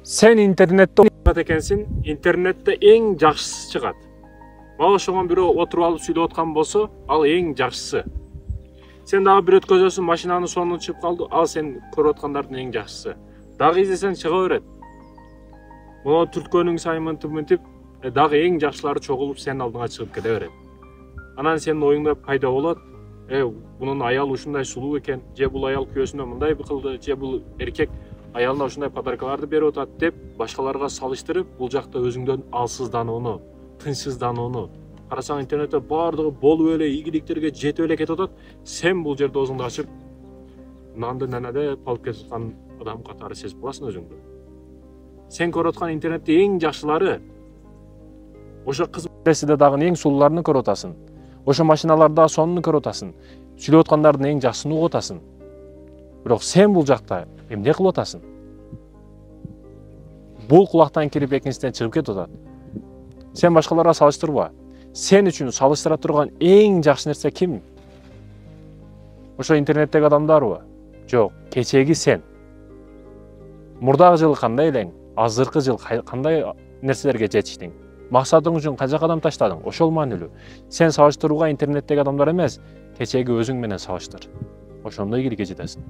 Sen internette oynayan ekensin, internette en жақсысы çıgat. Мага ошогон бирөө отуруп алып сүйлөп аткан болсо, ал эң жакшысы. Sen дагы бир өткөзөсүң, машинанын сонуна чыгып калды, ал сен көрүп аткандардын эң жакшысы. Дагы издесең чыга берет. Мына түрткөнүң сайын дагы эң жакшылары чогулуп сенин алдыңа чыгып кете берет. Анан сенин оюңда пайда болот. Bunun ayal ушундай сулуу экен, же бул аял күйөөсүнө мындай кылды, же бул эркек аялына ушундай подаркаларды берип атат деп башкаларга салыштырып, бул жакта өзүңдөн алсызданууну, тынчсызданууну карасаң интернетте баардыгы болуп эле ийгиликтерге жетип эле кетип атат. Сен бул жерде оозуңду ачып, нанды нанада алып кетип аткан адам катары сезип каласың өзүңдү. Сен көрүп аткан интернетте эң жакшылары ошо кыз маселесиде дагы эң сулууларын көрүп атасың. Ошо машиналарда сонуну көрүп атасың. Сүйлөп аткандардын эң жакшысын угуп атасың. Бирок сен бул жакта эмне кылып атасың? Бул кулактан кирип экинчиден чыгып кетип атат. Сен башкаларга салыштырба. Сен үчүн салыштыра турган эң жакшы нерсе ким? Ошо интернеттеги адамдарбы? Жок, кечеги сен. Мурдагы жылы кандай элең? Азыркы жыл кандай нерселерге жетиштиң? Максатың үчүн канча кадам таштадың? Ошол маанилүү. Сен салыштырууга интернеттеги адамдар эмес, кечеги өзүң менен салыштыр. Ошондой ийгиликке жетесиң.